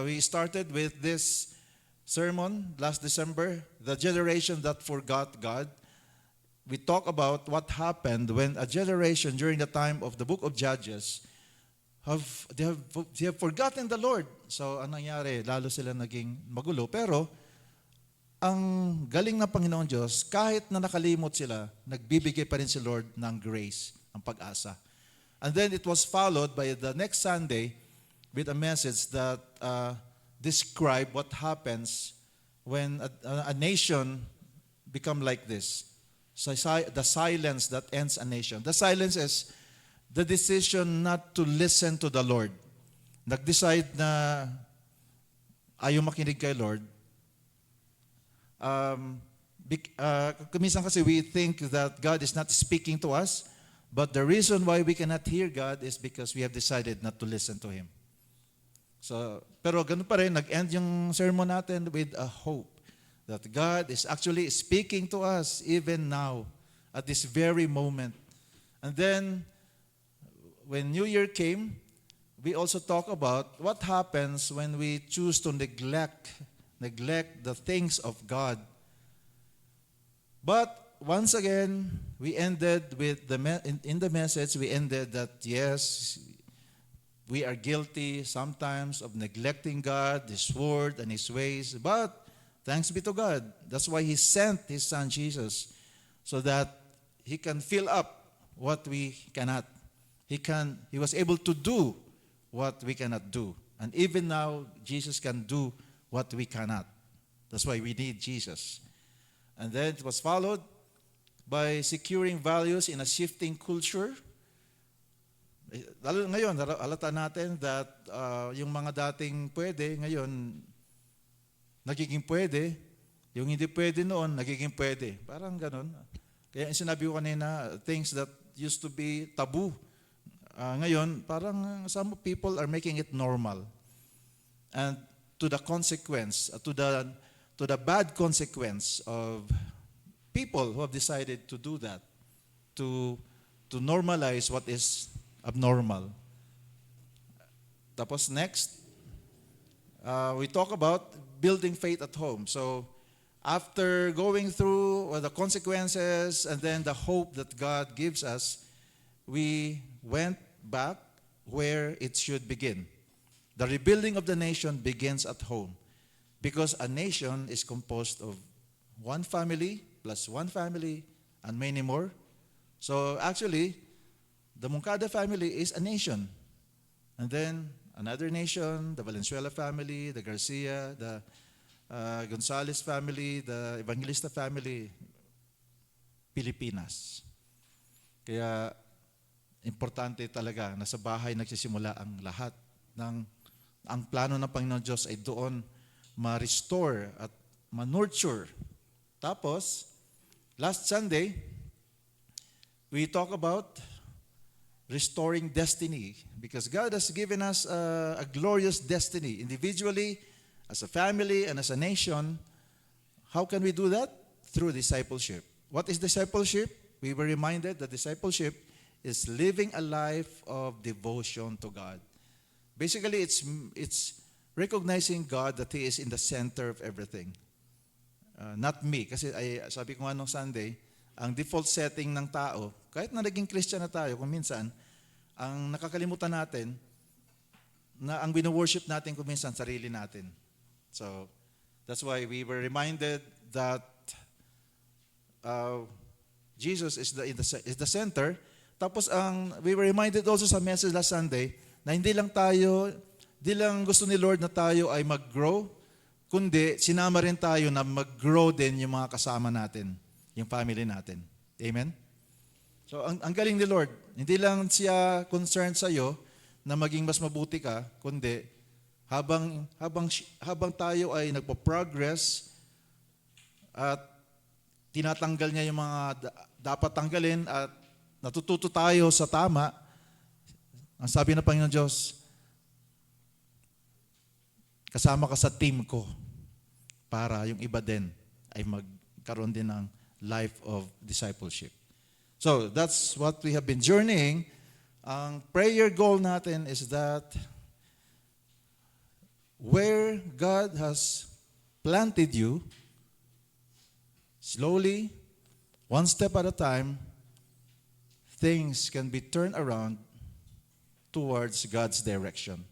we started with this sermon last December, the generation that forgot God. We talk about what happened when a generation during the time of the book of Judges they have forgotten the Lord. So anong nangyari? Lalo sila naging magulo. Pero ang galing ng Panginoon Diyos, kahit na nakalimot sila, nagbibigay pa rin si Lord ng grace, ng pag-asa. And then it was followed by the next Sunday with a message that describe what happens when a nation become like this. So the silence that ends a nation. The silence is the decision not to listen to the Lord. Nag-decide na ayaw makinig kay Lord. Minsan kasi we think that God is not speaking to us, but the reason why we cannot hear God is because we have decided not to listen to Him. So, pero ganun pa rin, nag-end yung sermon natin with a hope that God is actually speaking to us even now, at this very moment. And then, when New Year came, we also talk about what happens when we choose to neglect the things of God. But once again, we ended with in the message, we ended that yes, we are guilty sometimes of neglecting God, His word, and His ways. But thanks be to God. That's why He sent His Son Jesus, so that He can fill up what we cannot. He was able to do what we cannot do. And even now, Jesus can do what we cannot. That's why we need Jesus. And then it was followed by securing values in a shifting culture. Lalo ngayon, alata natin that yung mga dating pwede, ngayon, nagiging pwede. Yung hindi pwede noon, nagiging pwede. Parang ganun. Kaya sinabi ko kanina, things that used to be taboo, ngayon, parang some people are making it normal. And to the consequence, to the bad consequence of people who have decided to do that, to normalize what is abnormal. Tapos next, we talk about building faith at home. So after going through the consequences and then the hope that God gives us, we went back where it should begin. The rebuilding of the nation begins at home, because a nation is composed of one family plus one family and many more. So actually, the Moncada family is a nation. And then another nation, the Valenzuela family, the Garcia, the Gonzales family, the Evangelista family, Pilipinas. Kaya importante talaga na sa bahay nagsisimula ang lahat ang plano ng Panginoon Diyos ay doon ma-restore at ma-nurture. Tapos, last Sunday, we talk about restoring destiny, because God has given us a glorious destiny individually, as a family, and as a nation. How can we do that? Through discipleship. What is discipleship? We were reminded that discipleship is living a life of devotion to God. Basically, it's recognizing God that He is in the center of everything. Not me. Kasi sabi ko nga nung Sunday, ang default setting ng tao, kahit na naging Christian na tayo, kung minsan, ang nakakalimutan natin, na ang bino-worship natin kung minsan, sarili natin. So, that's why we were reminded that Jesus is the center. Tapos we were reminded also sa message last Sunday na hindi lang gusto ni Lord na tayo ay mag-grow, kundi sinama rin tayo na mag-grow din yung mga kasama natin, yung family natin. Amen? So ang galing ni Lord, hindi lang siya concerned sa iyo na maging mas mabuti ka, kundi habang tayo ay nagpo-progress at tinatanggal niya yung mga dapat tanggalin at natututo tayo sa tama, ang sabi ng Panginoon Diyos, kasama ka sa team ko para yung iba din ay magkaroon din ng life of discipleship. So, that's what we have been journeying. Ang prayer goal natin is that where God has planted you, slowly, one step at a time, things can be turned around towards God's direction.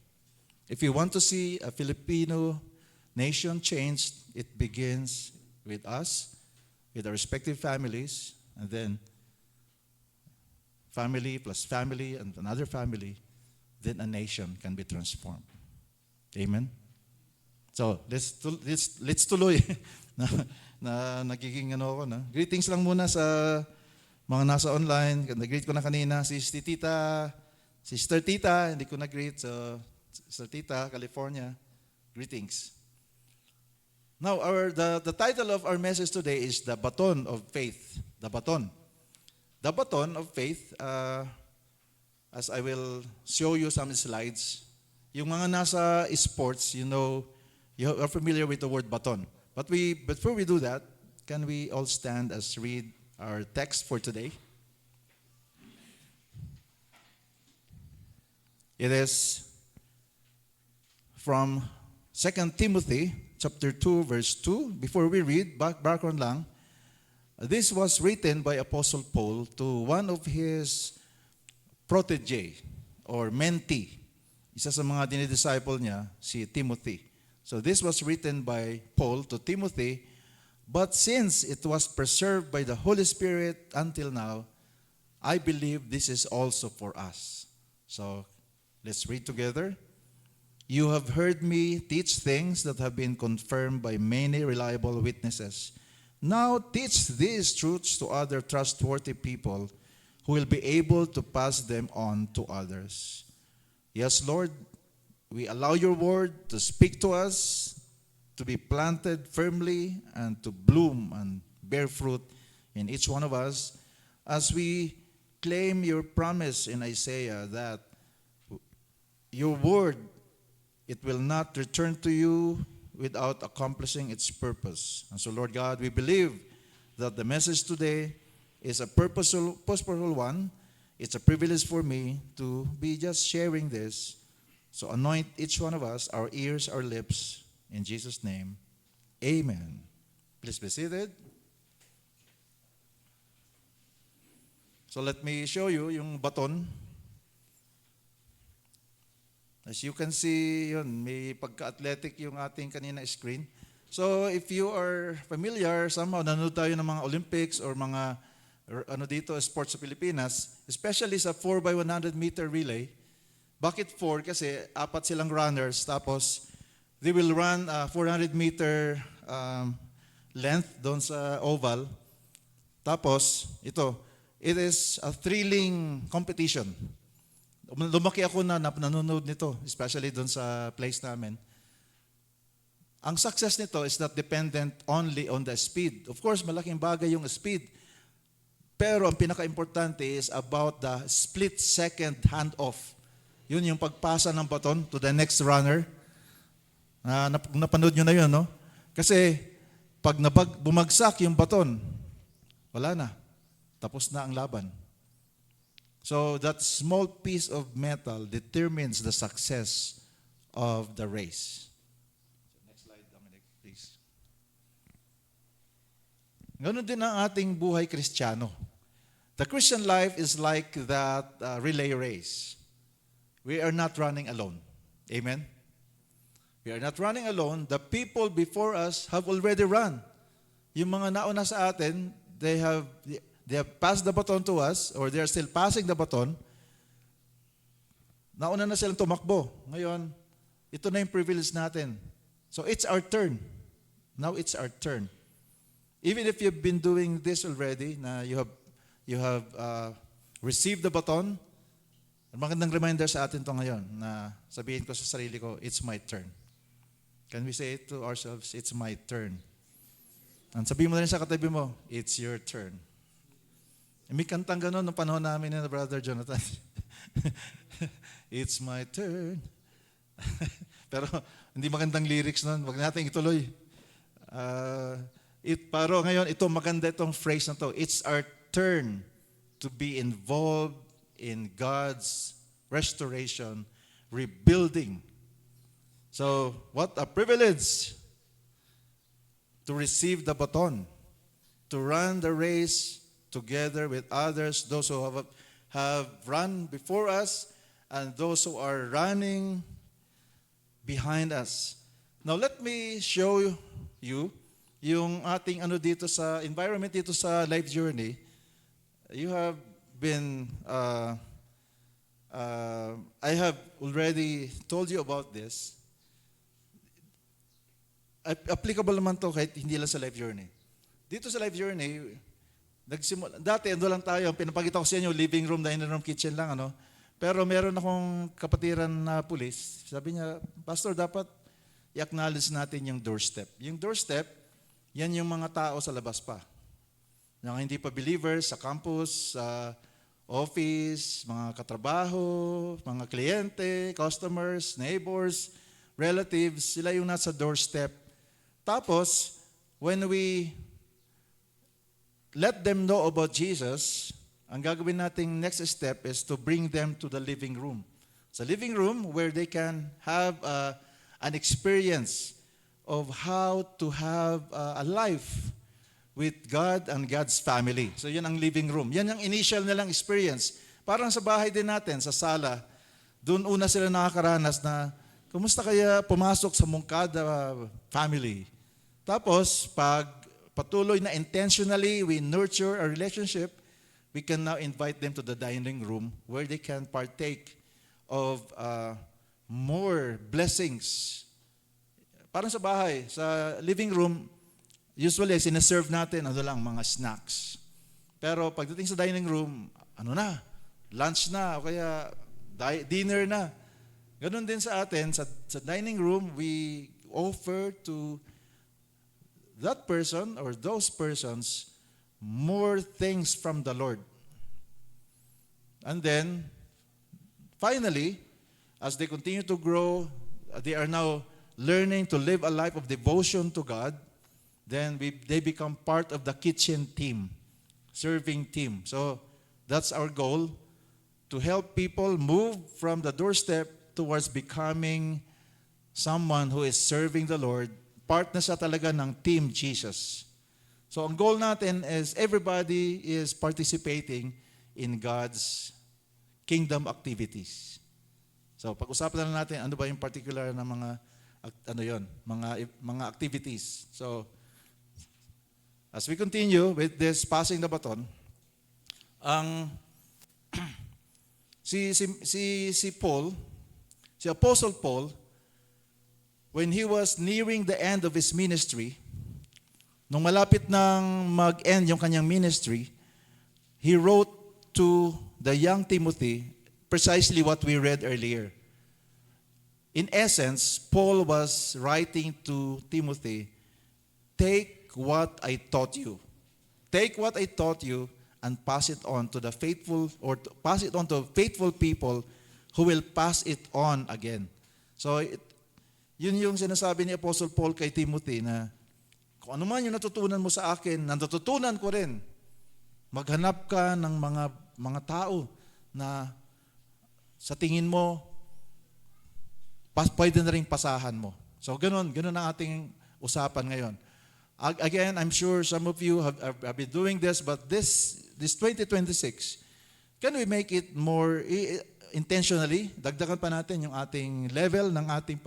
If you want to see a Filipino nation changed, it begins with us, with our respective families, and then family plus family and another family, then a nation can be transformed. Amen? So, let's tuloy. na nagiging ano ako na. Greetings lang muna sa mga nasa online. Nag-greet ko na kanina si Sister Tita, hindi ko na-greet. So, Sister Tita, California, greetings. Now, the title of our message today is The Baton of Faith. The Baton. The Baton of Faith, as I will show you some slides. Yung mga nasa sports, you are familiar with the word baton. But before we do that, can we all stand as read our text for today? It is from 2 Timothy chapter 2, verse 2. Before we read, background lang, this was written by Apostle Paul to one of his protege or mentee. Isa sa mga dinidisciple niya, si Timothy. So this was written by Paul to Timothy, but since it was preserved by the Holy Spirit until now, I believe this is also for us. So let's read together. You have heard me teach things that have been confirmed by many reliable witnesses. Now teach these truths to other trustworthy people who will be able to pass them on to others. Yes, Lord, we allow your word to speak to us, to be planted firmly, and to bloom and bear fruit in each one of us as we claim your promise in Isaiah that your word, it will not return to you without accomplishing its purpose. And so, Lord God, we believe that the message today is a purposeful one. It's a privilege for me to be just sharing this. So anoint each one of us, our ears, our lips, in Jesus' name. Amen. Please be seated. So let me show you yung baton. As you can see, yun, may pagka-athletic yung ating kanina screen. So if you are familiar, somehow nanonood tayo ng mga Olympics or mga sports sa Pilipinas, especially sa 4x100 meter relay. Bakit 4? Kasi 4 silang runners, tapos they will run 400 meter length doon sa oval. Tapos, it is a thrilling competition. Lumaki ako na nanonood nito, especially doon sa place namin. Ang success nito is not dependent only on the speed. Of course, malaking bagay yung speed. Pero ang pinaka-importante is about the split-second handoff. Yun yung pagpasa ng baton to the next runner. Napanood nyo na yun, no? Kasi pag bumagsak yung baton, wala na. Tapos na ang laban. So that small piece of metal determines the success of the race. Next slide, Dominic, please. Ganun din ang ating buhay Kristiyano. The Christian life is like that relay race. We are not running alone. Amen? We are not running alone. The people before us have already run. Yung mga nauna sa atin, they have passed the baton to us, or they are still passing the baton. Nauna na silang tumakbo. Ngayon, ito na yung privilege natin. So it's our turn. Now it's our turn. Even if you've been doing this already, na you have received the baton, magandang reminder sa atin to ngayon na sabihin ko sa sarili ko, it's my turn. Can we say it to ourselves? It's my turn. And sabihin mo na rin sa katabi mo, it's your turn. May kantang gano'n nung panahon namin ni Brother Jonathan. It's my turn. Pero hindi magandang lyrics nun. Huwag natin ituloy. Pero ngayon, maganda itong phrase na to. It's our turn to be involved in God's restoration, rebuilding. So, what a privilege to receive the baton, to run the race together with others, those who have run before us and those who are running behind us. Now, let me show you yung ating ano dito sa environment dito sa Life Journey. You have been, I have already told you about this. Applicable naman to kahit hindi lang sa Life Journey. Dito sa Life Journey, dati ando lang tayo, pinapakita ko sa inyo, living room, dining room, kitchen lang, ano. Pero meron akong kapatiran na pulis, sabi niya, Pastor, dapat i-acknowledge natin yung doorstep. Yung doorstep, yan yung mga tao sa labas pa. Yung hindi pa believers, sa campus, sa office, mga katrabaho, mga kliyente, customers, neighbors, relatives, sila yung nasa doorstep. Tapos, when we let them know about Jesus, ang gagawin nating next step is to bring them to the living room. Sa living room where they can have an experience of how to have a life with God and God's family. So yan ang living room. Yan ang initial nilang experience. Parang sa bahay din natin, sa sala, doon una sila nakakaranas na, kumusta kaya pumasok sa Mungkada family? Tapos, pag patuloy na intentionally we nurture a relationship, we can now invite them to the dining room where they can partake of more blessings. Parang sa bahay, sa living room, usually sineserve natin mga snacks. Pero pagdating sa dining room, lunch na o kaya dinner na. Ganun din sa atin, sa dining room, we offer to that person or those persons more things from the Lord. And then, finally, as they continue to grow, they are now learning to live a life of devotion to God, then they become part of the kitchen team, serving team. So that's our goal, to help people move from the doorstep towards becoming someone who is serving the Lord, part na siya talaga ng Team Jesus. So ang goal natin is everybody is participating in God's kingdom activities. So pag-usapan na natin ano ba yung particular na mga activities. So as we continue with this passing the baton, si Paul, si Apostle Paul, when he was nearing the end of his ministry, nung malapit nang mag-end yung kanyang ministry, he wrote to the young Timothy precisely what we read earlier. In essence, Paul was writing to Timothy, take what I taught you. Take what I taught you and pass it on to the faithful, or pass it on to faithful people who will pass it on again. So, yun yung sinasabi ni Apostle Paul kay Timothy na kung ano man yung natutunan mo sa akin, natutunan ko rin. Maghanap ka ng mga tao na sa tingin mo, pwede na rin pasahan mo. So ganun ang ating usapan ngayon. Again, I'm sure some of you have been doing this, but this 2026, can we make it more intentionally? Dagdagan pa natin yung ating level ng ating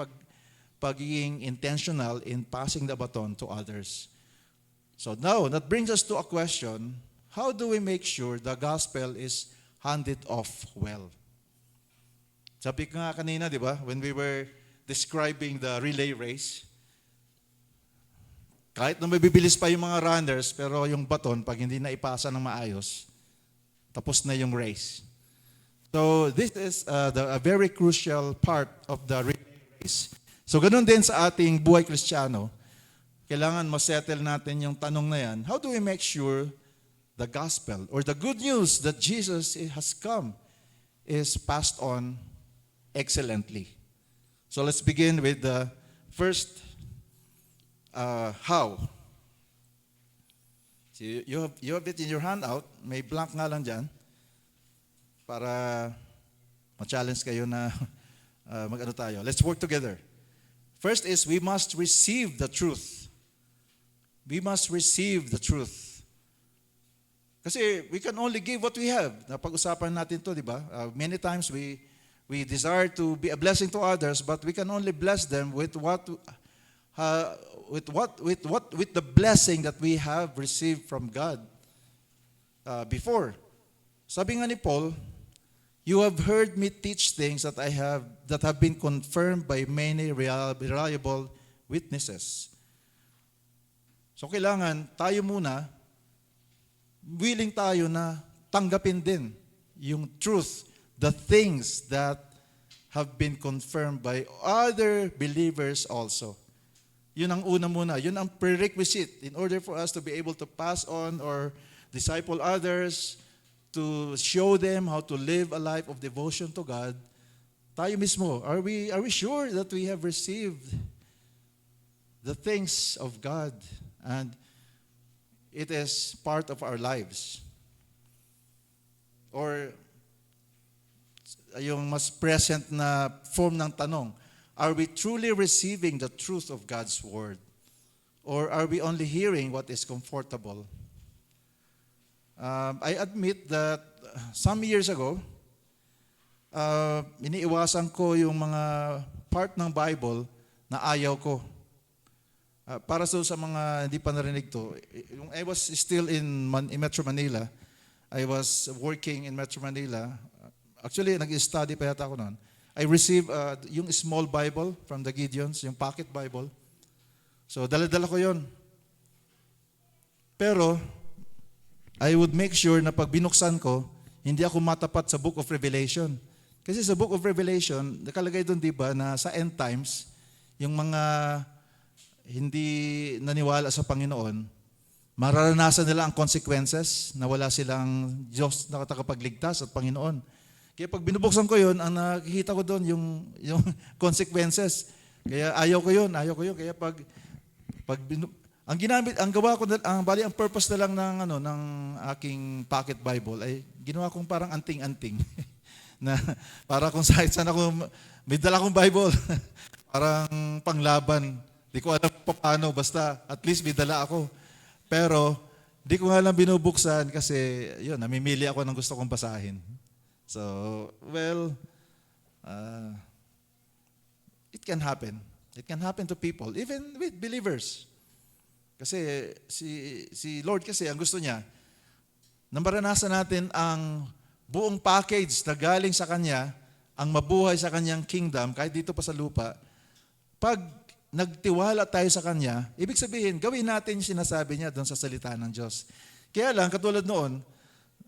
pagiging intentional in passing the baton to others. So now, that brings us to a question, how do we make sure the gospel is handed off well? Sabi ko nga kanina, di ba, when we were describing the relay race, kahit na mabibilis pa yung mga runners, pero yung baton, pag hindi na ipasa ng maayos, tapos na yung race. So this is a very crucial part of the relay race. So ganun din sa ating buhay Kristiyano, kailangan ma-settle natin yung tanong na yan, how do we make sure the gospel or the good news that Jesus has come is passed on excellently? So let's begin with the first how. So you have it in your handout, may blank nga lang dyan, para ma-challenge kayo na mag-ano tayo. Let's work together. First is we must receive the truth. We must receive the truth. Kasi we can only give what we have. Napag-usapan natin to, di ba? Many times we desire to be a blessing to others, but we can only bless them with the blessing that we have received from God before. Sabi nga ni Paul, you have heard me teach things that have been confirmed by many reliable witnesses. So kailangan tayo muna, willing tayo na tanggapin din yung truth, the things that have been confirmed by other believers also. Yun ang una muna. Yun ang prerequisite in order for us to be able to pass on or disciple others, to show them how to live a life of devotion to God. Tayo mismo, are we sure that we have received the things of God and it is part of our lives? Or yung mas present na form ng tanong, are we truly receiving the truth of God's word? Or are we only hearing what is comfortable? I admit that some years ago, iniiwasan ko yung mga part ng Bible na ayaw ko. Para sa mga hindi pa narinig to, yung I was still in Metro Manila, I was working in Metro Manila. Actually, nag-study pa yata ako noon. I received yung small Bible from the Gideons, yung pocket Bible. So, dala-dala ko yon. Pero, I would make sure na pag binuksan ko, hindi ako matapat sa Book of Revelation. Kasi sa Book of Revelation, nakalagay doon, di ba, na sa end times, yung mga hindi naniwala sa Panginoon, mararanasan nila ang consequences na wala silang Diyos na takapagligtas at Panginoon. Kaya pag binubuksan ko yun, ang nakikita ko doon yung consequences. Kaya ayaw ko yun. Kaya ang purpose na lang ng aking pocket Bible ay ginawa kong parang anting-anting. Na para kung saan ako, may dala kong Bible. Parang panglaban. Di ko alam paano, basta at least may dala ako. Pero di ko nga lang binubuksan kasi yun, namimili ako ng gusto kong basahin. So, well, it can happen. It can happen to people, even with believers. Kasi si Lord kasi ang gusto niya, na maranasan natin ang buong package na galing sa Kanya, ang mabuhay sa Kanyang kingdom, kahit dito pa sa lupa. Pag nagtiwala tayo sa Kanya, ibig sabihin, gawin natin yung sinasabi niya doon sa salita ng Diyos. Kaya lang, katulad noon,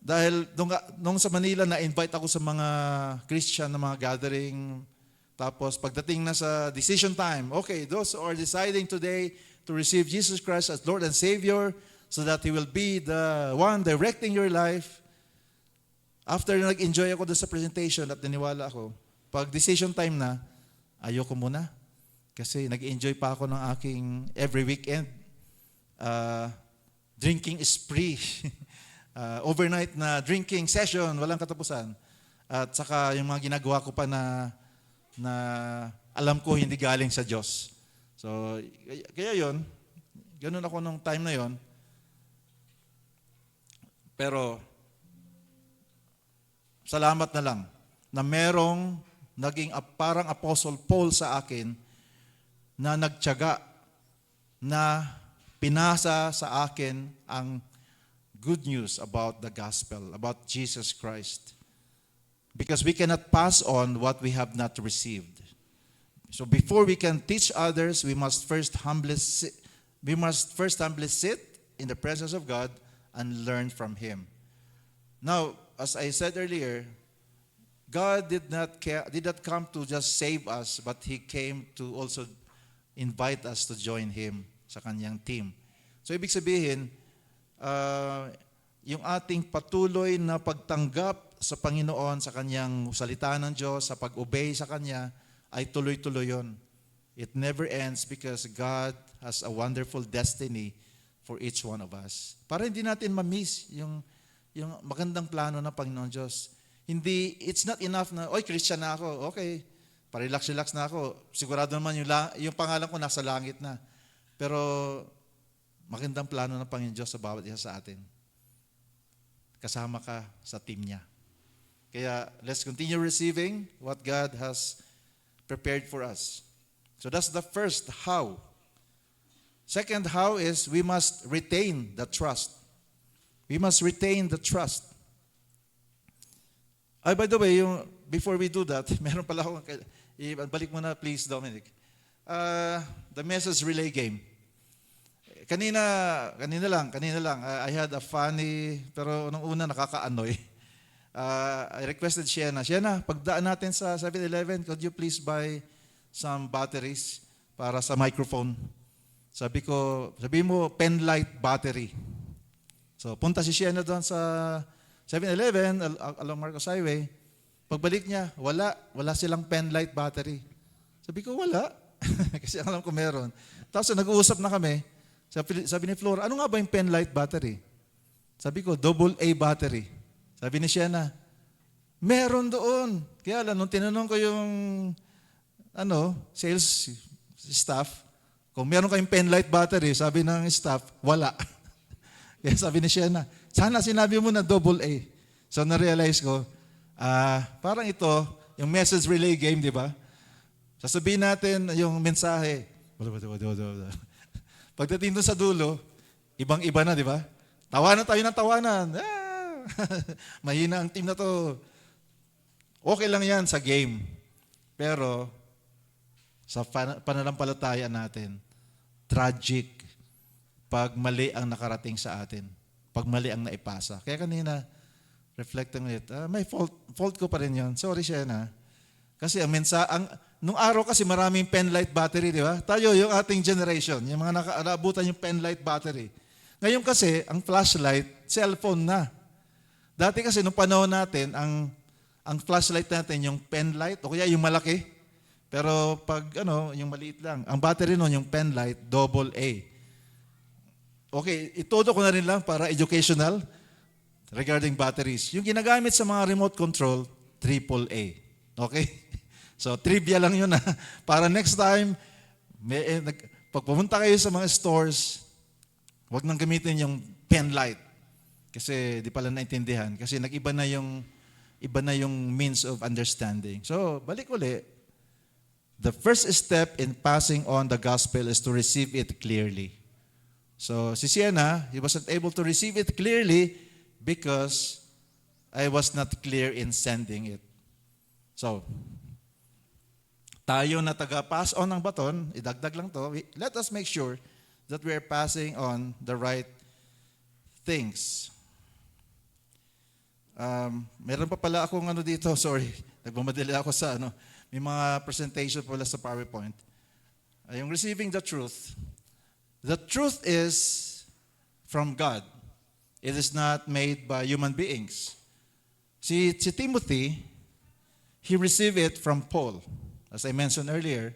dahil nung sa Manila, na-invite ako sa mga Christian na mga gathering. Tapos pagdating na sa decision time, okay, those who are deciding today to receive Jesus Christ as Lord and Savior so that He will be the one directing your life. After nag-enjoy ako doon sa presentation at naniwala ako, pag decision time na, ayoko muna. Kasi nag-enjoy pa ako ng aking every weekend. Drinking spree. Overnight na drinking session, walang katapusan. At saka yung mga ginagawa ko pa na alam ko hindi galing sa Diyos. So, kaya yun, ganun ako nung time na yon. Pero, salamat na lang na merong naging parang Apostle Paul sa akin na nagtiyaga na pinasa sa akin ang good news about the gospel, about Jesus Christ. Because we cannot pass on what we have not received. So before we can teach others, we must first humbly sit in the presence of God and learn from Him. Now, as I said earlier, God did not come to just save us, but He came to also invite us to join Him sa Kanyang team. So ibig sabihin, yung ating patuloy na pagtanggap sa Panginoon, sa Kanyang salita ng Diyos, sa pag-obey sa Kanya, ay tuloy-tuloy yun. It never ends because God has a wonderful destiny for each one of us. Para hindi natin ma-miss yung magandang plano ng Panginoon Diyos. Hindi, it's not enough na, oy, Christian na ako, okay. parelax-relax na ako. Sigurado naman yung pangalan ko nasa langit na. Pero magandang plano ng Panginoon Diyos sa bawat isa sa atin. Kasama ka sa team niya. Kaya let's continue receiving what God has prepared for us. So that's the first how. Second how is we must retain the trust. We must retain the trust. By the way, before we do that, meron pala ako, balik mo na please, Dominic. The message relay game. Kanina lang, I had a funny, pero nung una nakakaanoy. I requested Sienna, pagdaan natin sa 7-Eleven, could you please buy some batteries para sa microphone? Sabi mo, pen light battery. So, punta si Sienna doon sa 7-Eleven, along Marcos Highway. Pagbalik niya, wala silang pen light battery. Sabi ko, wala. Kasi alam ko meron. Tapos nag-uusap na kami. Sabi ni Flora, ano nga ba yung pen light battery? Sabi ko, AA battery. Sabi ni Sienna, meron doon. Kaya alam, nung tinanong ko yung sales staff, kung meron kayong pen light battery, sabi ng staff, wala. Kaya sabi ni Sienna, sana sinabi mo na AA. So na-realize ko, parang ito, yung message relay game, di ba? Sasabihin natin yung mensahe. Pagdating doon sa dulo, ibang-iba na, di ba? Tawanan tayo ng tawanan. Mahina ang team na to. Okay lang yan sa game. Pero, sa pananampalataya natin, tragic pag mali ang nakarating sa atin. Pag mali ang naipasa. Kaya kanina, reflecting ulit, may fault ko pa rin yun. Sorry, Sienna. Kasi nung araw kasi maraming pen light battery, di ba? Tayo, yung ating generation, yung mga nakaabutan yung pen light battery. Ngayon kasi, ang flashlight, cellphone na. Dati kasi, nung panahon natin, ang flashlight natin, yung pen light, o kaya yung malaki. Pero pag, yung maliit lang. Ang battery nun, yung pen light, AA. Okay, itodo ko na rin lang para educational regarding batteries. Yung ginagamit sa mga remote control, AAA. Okay? So, trivia lang yun para next time, pag pumunta kayo sa mga stores, huwag nang gamitin yung pen light. Kasi di pala naintindihan. Kasi iba na yung means of understanding. So, balik uli. The first step in passing on the gospel is to receive it clearly. So, si Sienna, he wasn't able to receive it clearly because I was not clear in sending it. So, tayo na taga-pass on ng baton, idagdag lang to, let us make sure that we are passing on the right things. Meron pa pala akong dito, sorry, nagmamadali ako sa may mga presentation pala sa PowerPoint. Yung receiving the truth. The truth is from God. It is not made by human beings. Si Timothy, he received it from Paul, as I mentioned earlier,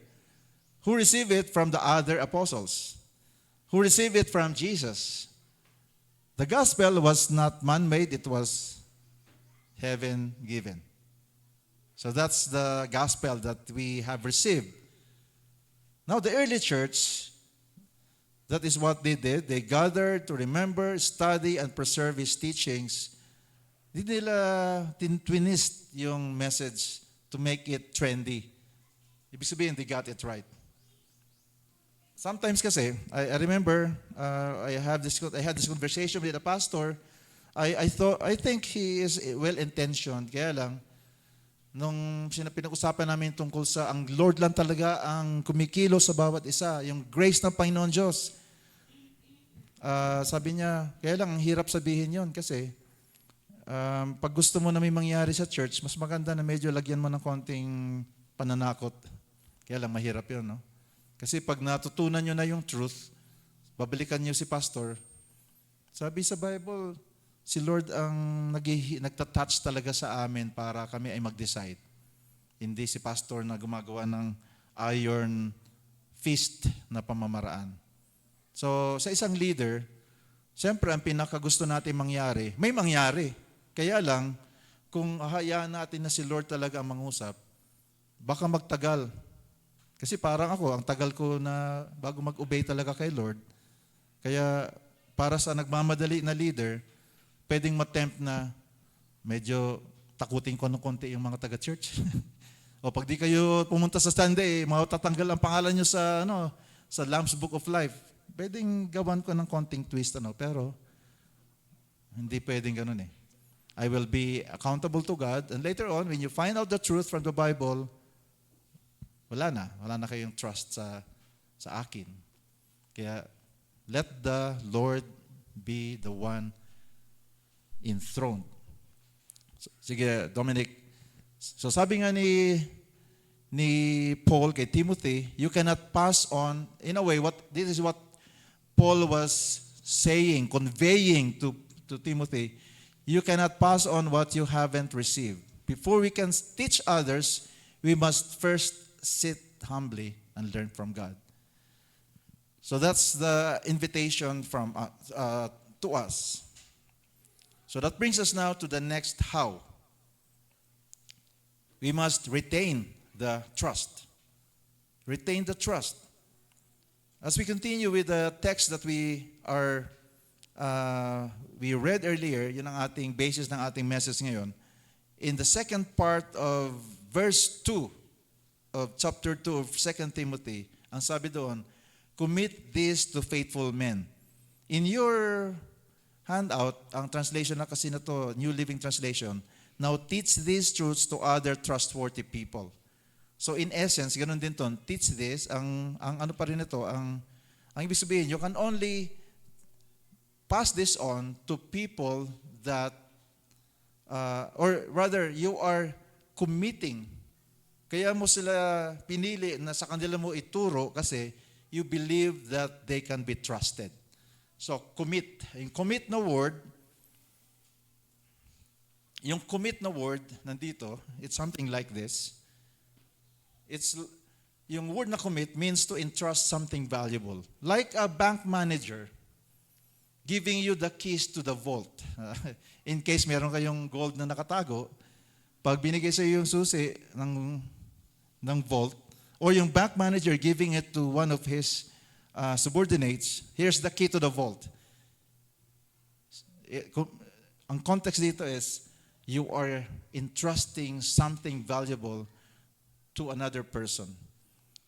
who received it from the other apostles, who received it from Jesus. The gospel was not man-made, it was heaven-given. So that's the gospel that we have received. Now the early church, that is what they did. They gathered to remember, study, and preserve His teachings. Hindi nila twinist yung message to make it trendy. Ibig sabihin, they got it right. Sometimes kasi, I remember, I had this conversation with a pastor. I think he is well-intentioned. Kaya lang, nung pinag-usapan namin tungkol sa ang Lord lang talaga ang kumikilo sa bawat isa, yung grace ng Panginoon Diyos. Sabi niya, kaya lang ang hirap sabihin yon kasi pag gusto mo na may mangyari sa church, mas maganda na medyo lagyan mo ng konting pananakot. Kaya lang mahirap yun, no? Kasi pag natutunan nyo na yung truth, babalikan nyo si pastor. Sabi sa Bible, si Lord ang nagtatouch talaga sa amin para kami ay mag-decide. Hindi si pastor na gumagawa ng iron fist na pamamaraan. So, sa isang leader, siyempre ang pinakagusto natin mangyari, may mangyari. Kaya lang, kung hahayaan natin na si Lord talaga ang mangusap, baka magtagal. Kasi parang ako, ang tagal ko na bago mag-obey talaga kay Lord. Kaya para sa nagmamadali na leader, pwedeng matempt na medyo takutin ko ng konti yung mga taga-church. O pag di kayo pumunta sa Sunday, matatanggal ang pangalan nyo sa Lamb's Book of Life. Pwedeng gawan ko ng konting twist, pero hindi pwedeng ganun eh. I will be accountable to God, and later on, when you find out the truth from the Bible, wala na kayong trust sa akin. Kaya, let the Lord be the one enthroned. Sige, Dominic. So sabi nga ni Paul kay Timothy, you cannot pass on, in a way, this is what Paul was saying, conveying to Timothy, you cannot pass on what you haven't received. Before we can teach others, we must first sit humbly and learn from God. So that's the invitation from to us. So that brings us now to the next how. We must retain the trust. Retain the trust. As we continue with the text that we read earlier, yun ang ating basis ng ating message ngayon. In the second part of verse 2 of chapter 2 of 2 Timothy, ang sabi doon, commit this to faithful men. In your handout, ang translation na kasi na to, New Living Translation, now teach these truths to other trustworthy people. So in essence, ganun din to, teach this, ang ano pa rin ito, ang ibig sabihin, you can only pass this on to people that, or rather, you are committing. Kaya mo sila pinili na sa kanila mo ituro kasi you believe that they can be trusted. So, commit. Yung commit na word, nandito, it's something like this. Yung word na commit means to entrust something valuable. Like a bank manager giving you the keys to the vault. In case meron kayong gold na nakatago, pag binigay sa iyo yung susi ng vault, or yung bank manager giving it to one of his subordinates, here's the key to the vault. Ang context dito is, you are entrusting something valuable to another person.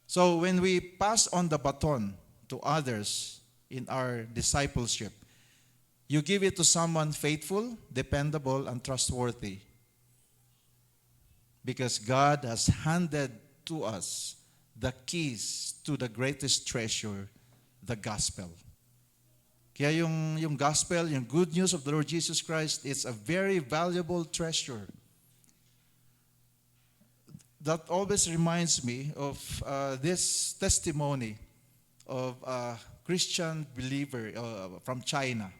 So when we pass on the baton to others in our discipleship, you give it to someone faithful, dependable, and trustworthy. Because God has handed to us the keys to the greatest treasure, the gospel. Kaya yung gospel, yung good news of the Lord Jesus Christ, it's a very valuable treasure. That always reminds me of this testimony of a Christian believer from China.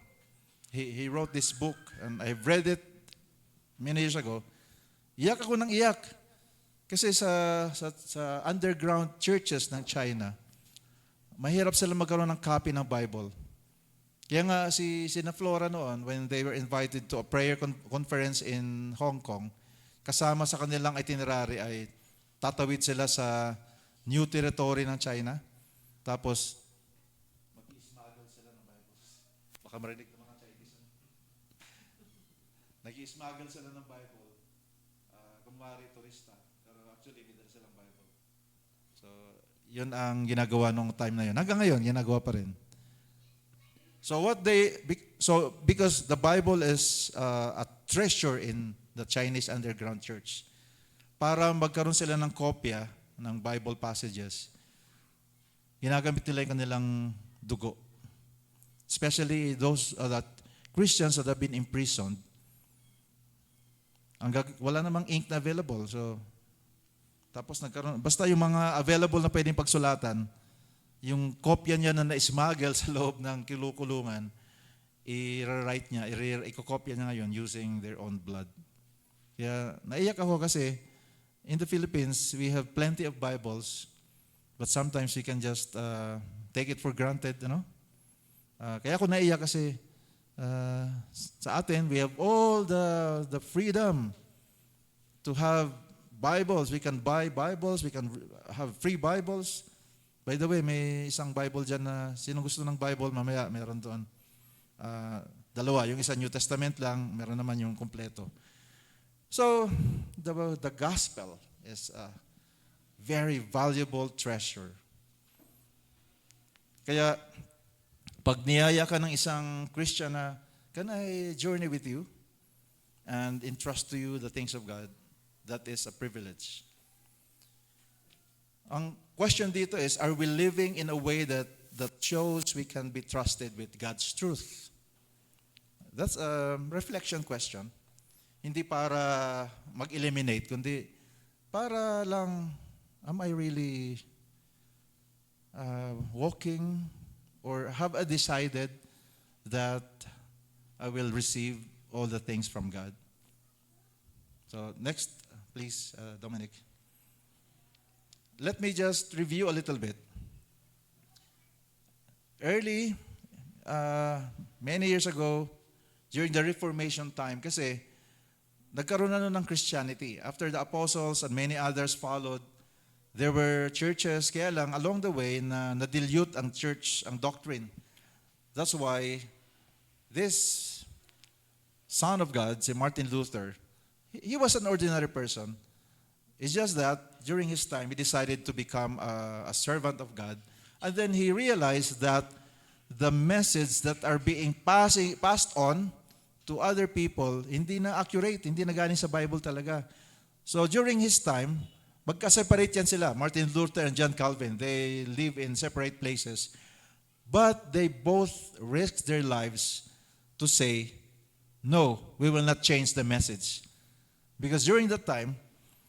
He wrote this book, and I've read it many years ago. Iyak ako ng iyak. Kasi sa underground churches ng China, mahirap sila magkaroon ng copy ng Bible. Kaya nga si na Flora noon, when they were invited to a prayer conference in Hong Kong, kasama sa kanilang itinerary ay tatawid sila sa new territory ng China. Tapos, mag-i-smuggle sila ng Bible. Baka marinig ng mga Chinese. Nag-i-smuggle sila ng Bible. Kumwari turista. Pero actually, bidala silang Bible. So, yun ang ginagawa nung time na yun. Hanggang ngayon, ginagawa pa rin. So because the Bible is a treasure in the Chinese underground church, para magkaroon sila ng kopya ng Bible passages, ginagamit nila yung kanilang dugo. Especially those that Christians that have been imprisoned. Wala namang ink na available. So, tapos basta yung mga available na pwedeng pagsulatan, yung kopya niya na na-smuggle sa loob ng kilukulungan, i-write niya, i-kopya niya ngayon using their own blood. Kaya naiyak ako kasi in the Philippines, we have plenty of Bibles, but sometimes we can just take it for granted, Kaya ako naiyak kasi sa atin, we have all the freedom to have Bibles. We can buy Bibles. We can have free Bibles. By the way, may isang Bible dyan na sino gusto ng Bible, mamaya meron doon. Dalawa. Yung isa New Testament lang, meron naman yung kompleto. So, the gospel is a very valuable treasure. Kaya, pag niyaya ka ng isang Christian na, can I journey with you and entrust to you the things of God? That is a privilege. Ang question dito is, are we living in a way that shows we can be trusted with God's truth? That's a reflection question. Hindi para mag-eliminate, kundi para lang, am I really walking or have I decided that I will receive all the things from God? So next, please, Dominic. Let me just review a little bit. Early, many years ago, during the Reformation time, kasi nagkaroon na nun ng Christianity. After the apostles and many others followed, there were churches, kaya lang along the way na na-dilute ang church, ang doctrine. That's why this Son of God, si Martin Luther, he was an ordinary person. It's just that during his time, he decided to become a servant of God. And then he realized that the message that are being passed on to other people, hindi na accurate, hindi na galing sa Bible talaga. So during his time, magka-separate yan sila, Martin Luther and John Calvin. They live in separate places. But they both risked their lives to say, no, we will not change the message. Because during that time,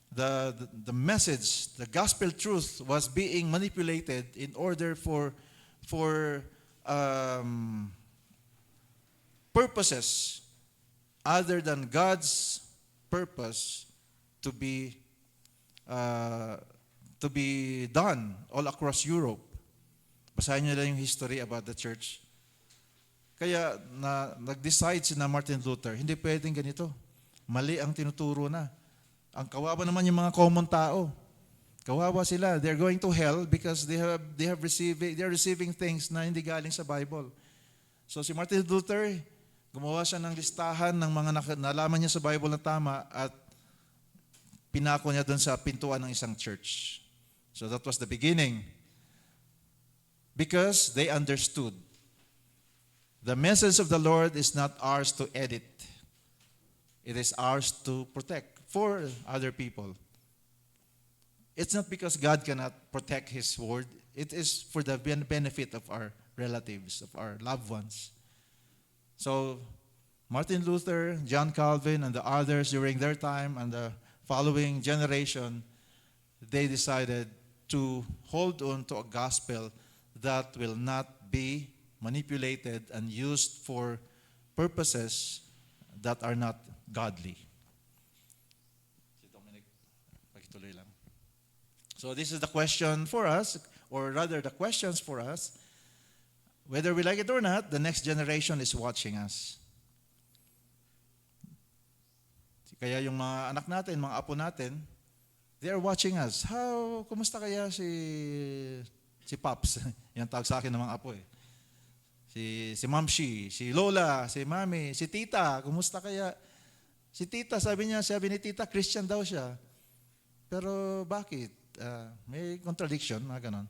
the message, the gospel truth was being manipulated in order for purposes other than God's purpose to be done all across Europe. Basahin niyo lang yung history about the church. Kaya nag-decide si na Martin Luther, hindi pwedeng ganito. Mali ang tinuturo na. Ang kawawa naman yung mga common tao. Kawawa sila. They're going to hell because they're receiving things na hindi galing sa Bible. So si Martin Luther, gumawa siya ng listahan ng mga nalaman niya sa Bible na tama at pinako niya doon sa pintuan ng isang church. So that was the beginning. Because they understood. The message of the Lord is not ours to edit. It is ours to protect for other people. It's not because God cannot protect His word. It is for the benefit of our relatives, of our loved ones. So, Martin Luther, John Calvin, and the others during their time and the following generation, they decided to hold on to a gospel that will not be manipulated and used for purposes that are not godly. Si Dominic, pakituloy lang. So this is the question for us, or rather the questions for us. Whether we like it or not, the next generation is watching us. Kaya yung mga anak natin, mga apo natin, they are watching us. Kumusta kaya si Pops? Yan tawag sa akin ng mga apo eh. Si Mamshi, si Lola, si Mami, si Tita, kumusta kaya? Si Tita, sabi ni Tita, Christian daw siya. Pero bakit? May contradiction, mga ganon.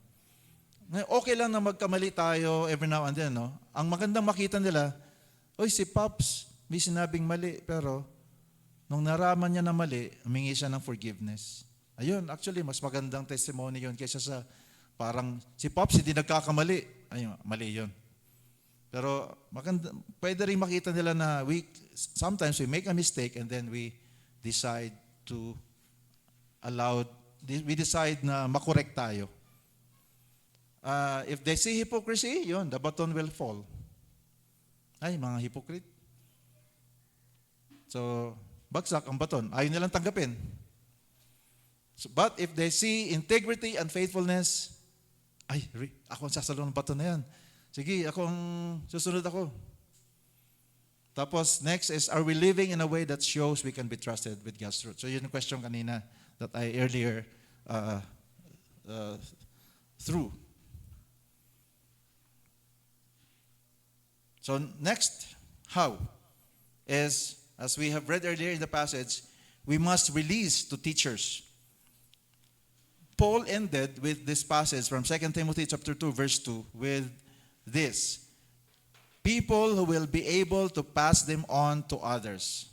Okay lang na magkamali tayo every now and then, no? Ang magandang makita nila, oy, si Pops, may sinabing mali, pero nung naraman niya na mali, humingi siya ng forgiveness. Ayun, actually, mas magandang testimony yun kaysa sa parang si Pops hindi nagkakamali. Ayun, mali yun. Pero pwede rin makita nila na sometimes we make a mistake and then we decide na makorek tayo. If they see hypocrisy, yun, the baton will fall. Ay, mga hypocrite. So, bagsak ang baton. Ayaw nilang tanggapin. But if they see integrity and faithfulness, ako ang sasalong ng baton na yan. Sige, susunod ako. Tapos, next is, are we living in a way that shows we can be trusted with God's truth? So, yun yung question kanina. that I earlier uh, through. So next, how? Is, as we have read earlier in the passage, we must release to teachers. Paul ended with this passage from 2 Timothy chapter 2, verse 2, with this: people who will be able to pass them on to others.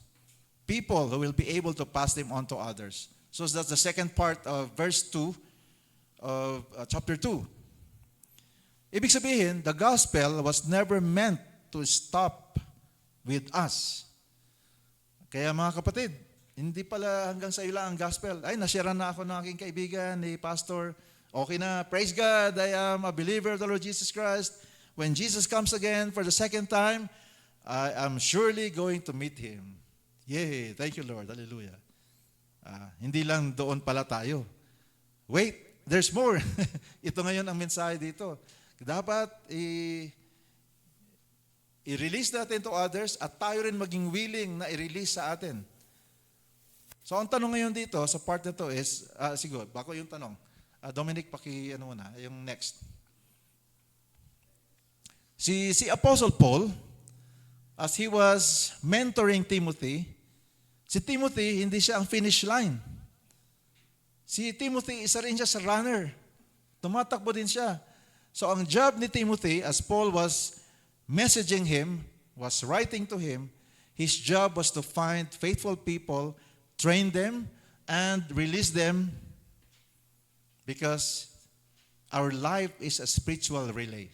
People who will be able to pass them on to others. So that's the second part of verse 2 of chapter 2. Ibig sabihin, the gospel was never meant to stop with us. Kaya mga kapatid, hindi pala hanggang sa iyo lang ang gospel. Ay, nashare na ako ng aking kaibigan, ni Pastor. Okay na, praise God, I am a believer of the Lord Jesus Christ. When Jesus comes again for the second time, I am surely going to meet Him. Yay, thank you Lord, hallelujah. Hindi lang doon pala tayo. Wait, there's more. Ito ngayon ang mensahe dito. Dapat i-release natin to others at tayo rin maging willing na i-release sa atin. So ang tanong ngayon dito sa part na to is, siguro, bako yung tanong. Dominic, ano muna, yung next. Si Apostle Paul, as he was mentoring Timothy, si Timothy, hindi siya ang finish line. Si Timothy, isa rin siya sa runner. Tumatakbo din siya. So ang job ni Timothy, as Paul was messaging him, was writing to him, his job was to find faithful people, train them, and release them, because our life is a spiritual relay.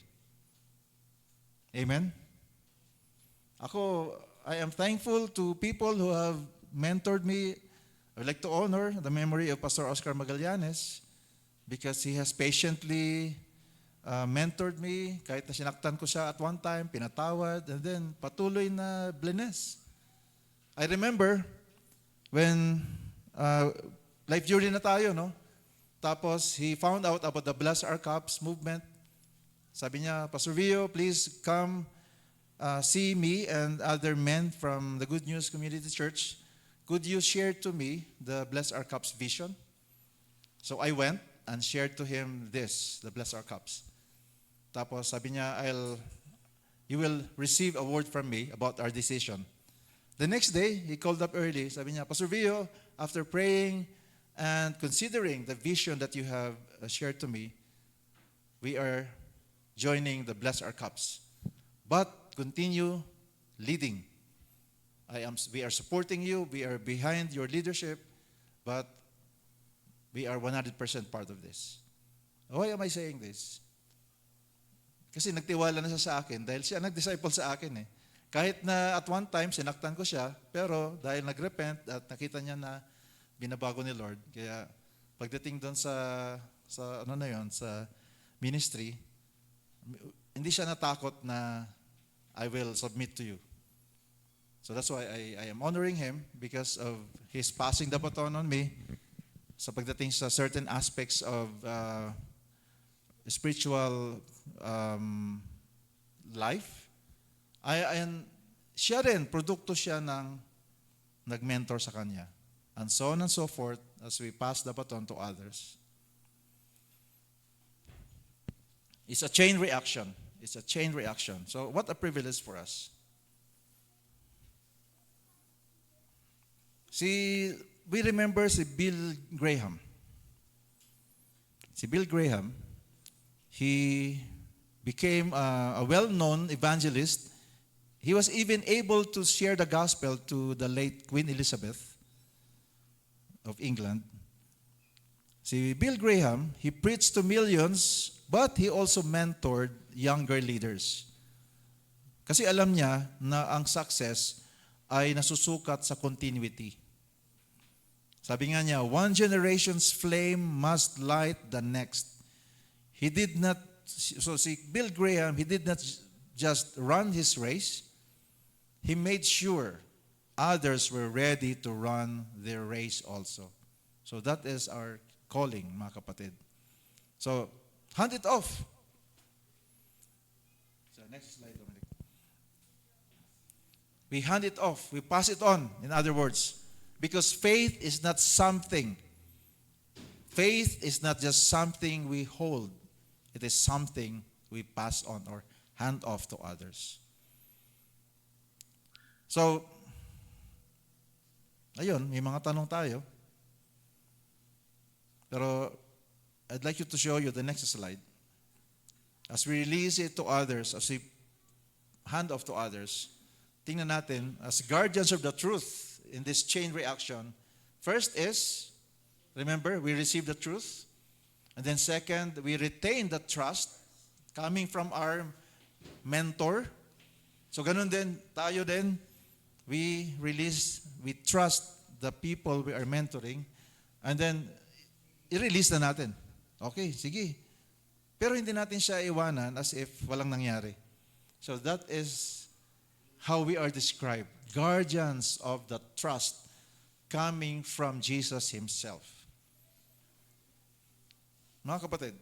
Amen? I am thankful to people who have mentored me. I would like to honor the memory of Pastor Oscar Magallanes because he has patiently mentored me. Kahit na sinaktan ko siya at one time, pinatawad, and then patuloy na bless. I remember when life journey na tayo, no? Tapos he found out about the Bless Our Cups movement. Sabi niya, Pastor Vio, please come see me and other men from the Good News Community Church. Could you share to me the Bless Our Cups vision? So I went and shared to him this, the Bless Our Cups. Tapos sabi niya, you will receive a word from me about our decision. The next day, he called up early. Sabi niya, Pastor Vio, after praying and considering the vision that you have shared to me, we are joining the Bless Our Cups. But continue leading. We are supporting you. We are behind your leadership. But we are 100% part of this. Why am I saying this? Kasi nagtiwala na siya sa akin dahil siya nag-disciple sa akin eh. Kahit na at one time, sinaktan ko siya, pero dahil nag-repent at nakita niya na binabago ni Lord, kaya pagdating doon sa ministry, hindi siya natakot na I will submit to you. So that's why I am honoring him because of his passing the baton on me sa pagdating sa certain aspects of spiritual life. Siya rin, produkto siya ng nag-mentor sa kanya. And so on and so forth as we pass the baton to others. It's a chain reaction. It's a chain reaction. So what a privilege for us. We remember si Bill Graham. Si Bill Graham, he became a well-known evangelist. He was even able to share the gospel to the late Queen Elizabeth of England. Si Bill Graham, he preached to millions, but he also mentored younger leaders. Kasi alam niya na ang success ay nasusukat sa continuity. Sabi nga niya, one generation's flame must light the next. Si Bill Graham, he did not just run his race. He made sure others were ready to run their race also. So that is our calling, mga kapatid. So, hand it off. So, next slide, Dominic. We hand it off. We pass it on, in other words. Because faith is not something Faith is not just something we hold. It is something we pass on or hand off to others. So, ayun, may mga tanong tayo. Pero I'd like you to show you the next slide. As we release it to others, as we hand off to others, tingnan natin, as guardians of the truth in this chain reaction, first is, remember, we receive the truth. And then second, we retain the trust coming from our mentor. So ganun din, tayo din, we release, we trust the people we are mentoring. And then, i-release na natin. Okay, sige. Pero hindi natin siya iwanan as if walang nangyari. So that is how we are described. Guardians of the trust coming from Jesus Himself. Mga kapatid,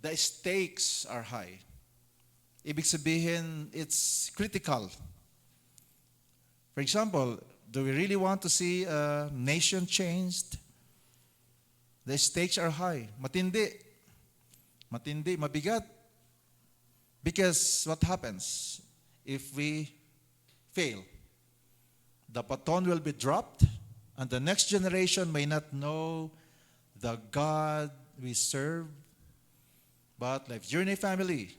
the stakes are high. Ibig sabihin, it's critical. For example, do we really want to see a nation changed? The stakes are high. Matindi. Matindi, mabigat. Because what happens if we fail? The baton will be dropped and the next generation may not know the God we serve. But Life Journey family,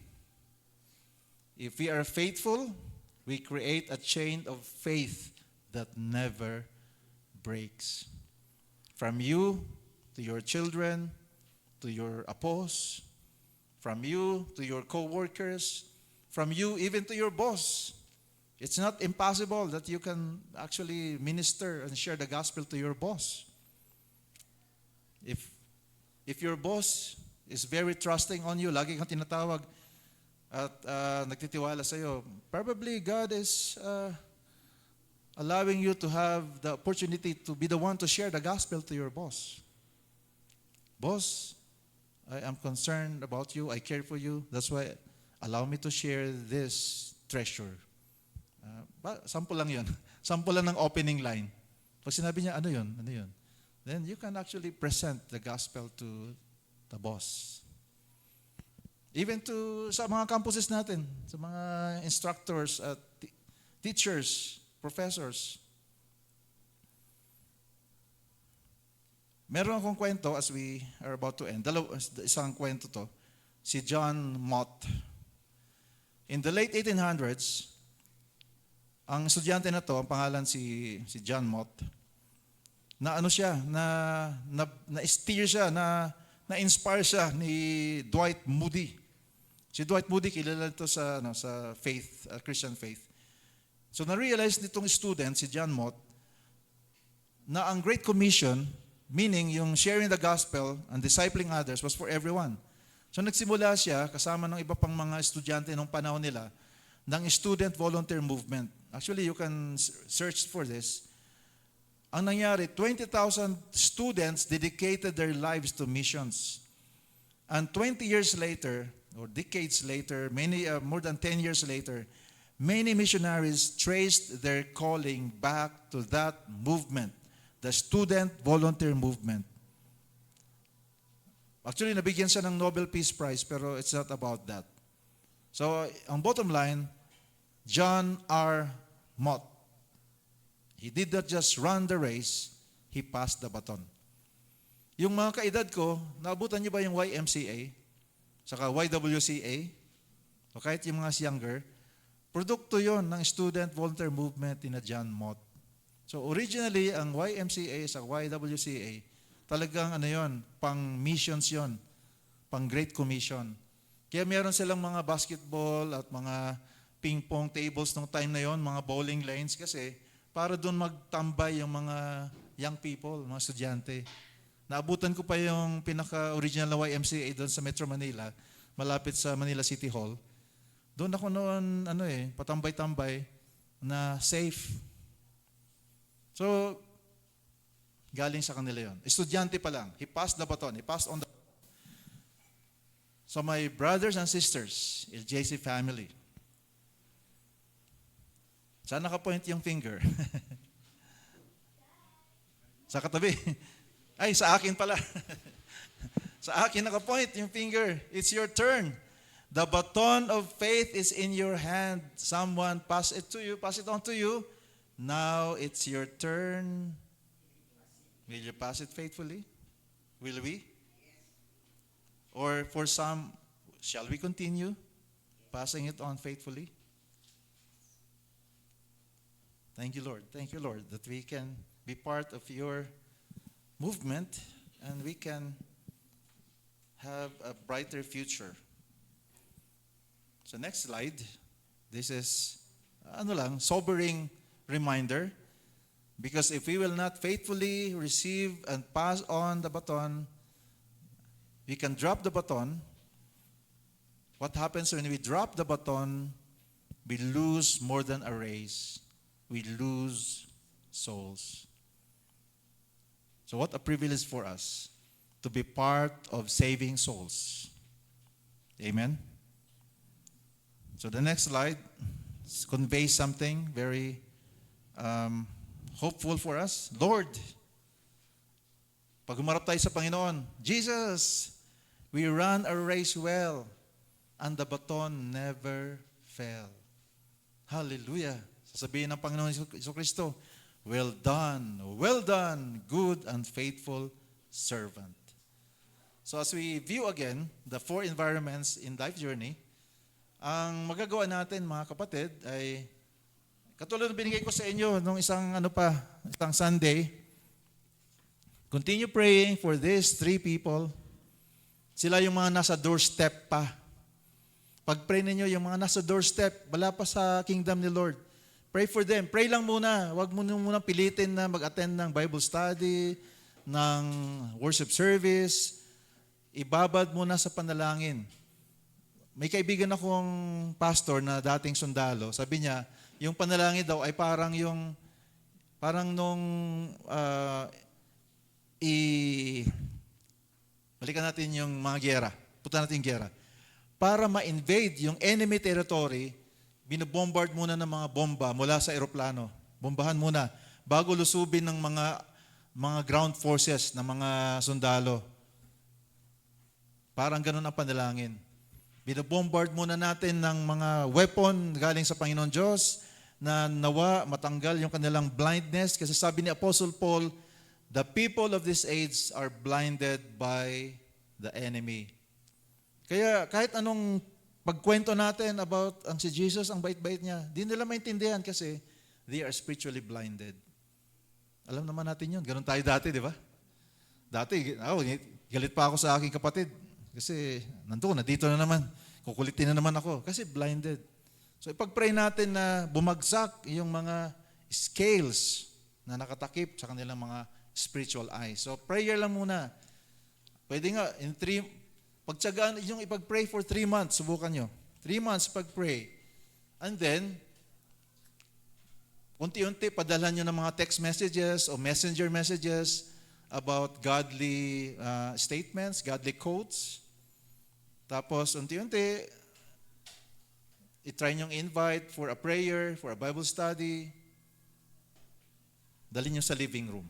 if we are faithful, we create a chain of faith that never breaks. From you to your children, to your apostles, from you to your co-workers, from you even to your boss. It's not impossible that you can actually minister and share the gospel to your boss. If your boss is very trusting on you, lagi kang tinatawag at nagtitiwala sa iyo, probably God is allowing you to have the opportunity to be the one to share the gospel to your boss. Boss, I am concerned about you. I care for you. That's why allow me to share this treasure. Sample lang yun. Sample lang ng opening line. Pag sinabi niya, ano yun? Ano yun? Then you can actually present the gospel to the boss. Even to sa mga campuses natin, sa mga instructors at teachers, professors. Meron akong kwento as we are about to end. Isang kwento to. Si John Mott. In the late 1800s, ang estudyante na to, ang pangalan si John Mott, na ano siya, na-steer siya, na-inspire siya ni Dwight Moody. Si Dwight Moody, kilala ito sa faith, Christian faith. So na-realize nitong student, si John Mott, na ang Great Commission, meaning yung sharing the gospel and discipling others, was for everyone. So nagsimula siya, kasama ng iba pang mga estudyante nung panahon nila, ng student volunteer movement. Actually, you can search for this. Ang nangyari, 20,000 students dedicated their lives to missions. And 20 years later, or decades later, more than 10 years later, many missionaries traced their calling back to that movement, the student volunteer movement. Actually, nabigyan siya ng Nobel Peace Prize, pero it's not about that. So, ang bottom line, John R. Mott, he did not just run the race, he passed the baton. Yung mga kaedad ko, naabutan niyo ba yung YMCA? Saka YWCA? O kahit yung mga younger, produkto yon ng student volunteer movement ni John Mott. So originally, ang YMCA sa YWCA, talagang pang missions yon, pang Great Commission. Kaya meron silang mga basketball at mga ping-pong tables nung time na yon, mga bowling lanes kasi para doon magtambay yung mga young people, mga estudyante. Naabutan ko pa yung pinaka-original na YMCA doon sa Metro Manila, malapit sa Manila City Hall. Doon ako noon, patambay-tambay na safe. So, galing sa kanila yon. Estudyante pa lang. He passed the baton. He passed on the baton. So, my brothers and sisters, LJC family, saan nakapoint yung finger? Sa katabi. Ay, sa akin pala. Sa akin nakapoint yung finger. It's your turn. The baton of faith is in your hand. Someone pass it to you, pass it on to you. Now it's your turn. Will you pass it faithfully? Will we? Or for some, shall we continue passing it on faithfully? Thank you, Lord. Thank you, Lord, that we can be part of your movement and we can have a brighter future. So next slide. This is sobering reminder. Because if we will not faithfully receive and pass on the baton, we can drop the baton. What happens when we drop the baton? We lose more than a race. We lose souls. So what a privilege for us to be part of saving souls. Amen? So the next slide conveys something very hopeful for us. Lord, pag humarap tayo sa Panginoon, Jesus, we ran a race well, and the baton never fell. Hallelujah. Sasabihin ng Panginoon Jesucristo, well done, good and faithful servant. So as we view again the 4 environments in life journey, ang magagawa natin mga kapatid ay katulad ng binigay ko sa inyo nung isang Sunday, continue praying for these 3 people. Sila yung mga nasa doorstep pa. Pag-pray ninyo yung mga nasa doorstep, wala pa sa kingdom ni Lord. Pray for them. Pray lang muna. Huwag mo muna pilitin na mag-attend ng Bible study, ng worship service. Ibabad muna sa panalangin. May kaibigan akong pastor na dating sundalo. Sabi niya, yung panalangin daw ay parang balikan natin yung mga giyera. Punta natin yung giyera. Para ma-invade yung enemy territory, binobombard muna ng mga bomba mula sa eroplano. Bombahan muna bago lusubin ng mga ground forces ng mga sundalo. Parang ganun ang panalangin. Binobombard muna natin ng mga weapon galing sa Panginoon Diyos na nawa matanggal yung kanilang blindness. Kasi sabi ni Apostle Paul, the people of this age are blinded by the enemy. Kaya kahit anong pagkwento natin about ang si Jesus, ang bait-bait niya, di nila maintindihan kasi they are spiritually blinded. Alam naman natin yun. Ganun tayo dati, di ba? Dati, galit pa ako sa aking kapatid. Kasi nandito na naman. Kukulitin na naman ako. Kasi blinded. So ipag-pray natin na bumagsak yung mga scales na nakatakip sa kanilang mga spiritual eyes. So prayer lang muna. Pwede nga, pagtsagaan yung ipag-pray for 3 months. Subukan nyo. 3 months pag-pray. And then, unti-unti padalhan nyo ng mga text messages o messenger messages about godly statements, godly quotes. Tapos, unti-unti, itry nyong invite for a prayer, for a Bible study. Dalhin nyo sa living room.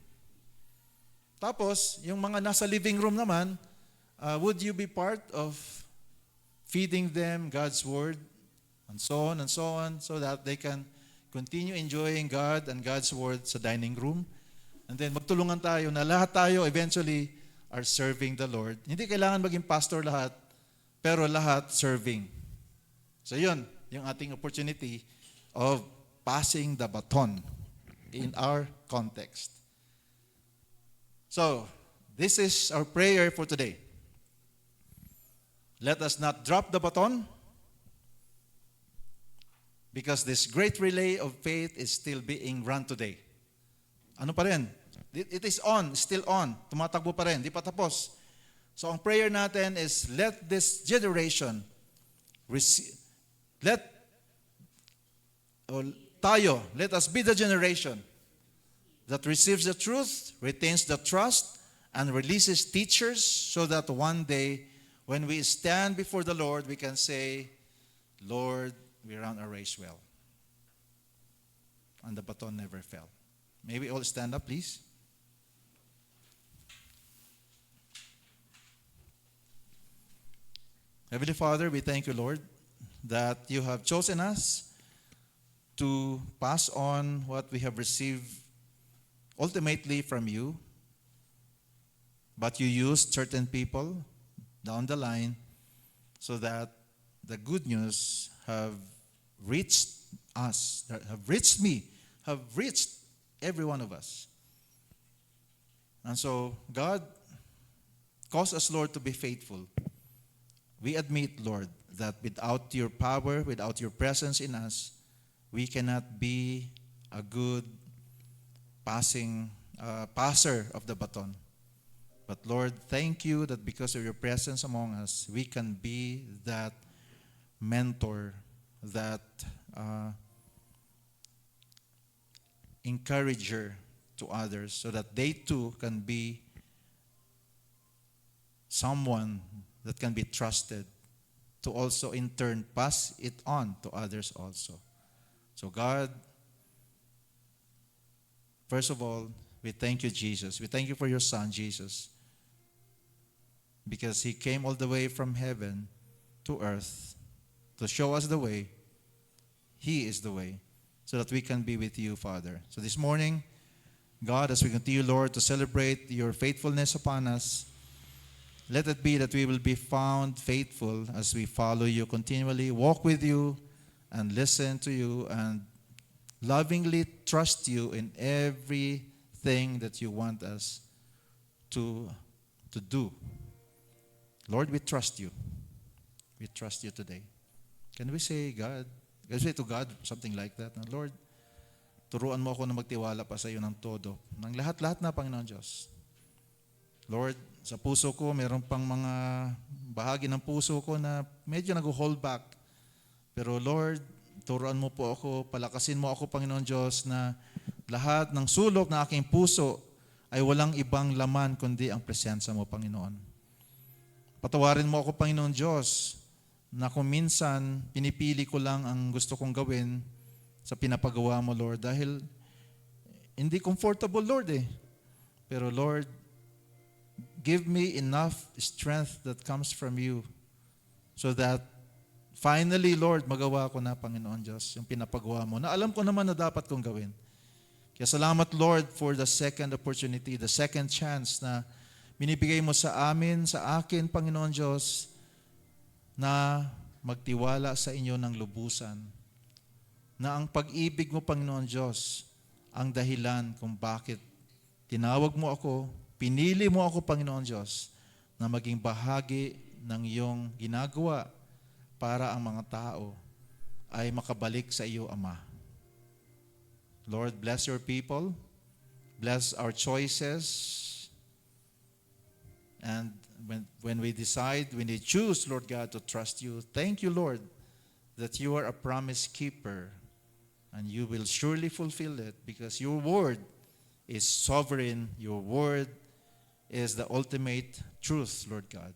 Tapos, yung mga nasa living room naman, would you be part of feeding them God's Word and so on, so that they can continue enjoying God and God's Word sa dining room? And then, magtulungan tayo na lahat tayo eventually are serving the Lord. Hindi kailangan maging pastor lahat, pero lahat serving. So yun, yung ating opportunity of passing the baton in our context. So, this is our prayer for today. Let us not drop the baton because this great relay of faith is still being run today. Ano pa rin? It is on, still on. Tumatakbo pa rin, di pa tapos. So ang prayer natin is let this generation let us be the generation that receives the truth, retains the trust, and releases teachers so that one day when we stand before the Lord, we can say, Lord, we ran a race well. And the baton never fell. May we all stand up, please? Heavenly Father, we thank you, Lord, that you have chosen us to pass on what we have received ultimately from you, but you used certain people down the line so that the good news have reached us, that have reached me, have reached every one of us. And so, God, cause us, Lord, to be faithful. We admit, Lord, that without your power, without your presence in us, we cannot be a good passer of the baton. But Lord, thank you that because of your presence among us, we can be that mentor, that encourager to others so that they too can be someone that can be trusted to also in turn pass it on to others also. So God, first of all, we thank you, Jesus. We thank you for your Son, Jesus, because he came all the way from heaven to earth to show us the way. He is the way, so that we can be with you, Father. So this morning, God, as we continue, Lord, to celebrate your faithfulness upon us, let it be that we will be found faithful as we follow you continually, walk with you, and listen to you, and lovingly trust you in everything that you want us to do. Lord, we trust you. We trust you today. Can we say, God, can we say to God something like that? Lord, turuan mo ako na magtiwala pa sa iyo ng todo. Ng lahat-lahat na, Panginoon Diyos. Lord, sa puso ko, meron pang mga bahagi ng puso ko na medyo nag-hold back. Pero Lord, turuan mo po ako, palakasin mo ako, Panginoon Diyos, na lahat ng sulok ng aking puso ay walang ibang laman kundi ang presensya mo, Panginoon. Patawarin mo ako, Panginoon Diyos, na kung minsan pinipili ko lang ang gusto kong gawin sa pinapagawa mo, Lord, dahil hindi comfortable, Lord eh. Pero Lord, give me enough strength that comes from you so that finally, Lord, magawa ko na, Panginoon Diyos, yung pinapagawa mo na alam ko naman na dapat kong gawin. Kaya salamat, Lord, for the second opportunity, the second chance na binibigay mo sa amin, sa akin, Panginoon Diyos, na magtiwala sa inyo ng lubusan. Na ang pag-ibig mo, Panginoon Diyos, ang dahilan kung bakit tinawag mo ako, pinili mo ako, Panginoon Diyos, na maging bahagi ng iyong ginagawa para ang mga tao ay makabalik sa iyo, Ama. Lord, bless your people. Bless our choices. And when we decide, when we choose, Lord God, to trust you, thank you, Lord, that you are a promise keeper and you will surely fulfill it because your word is sovereign. Your word is the ultimate truth, Lord God.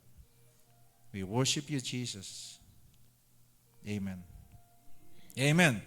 We worship you, Jesus. Amen. Amen.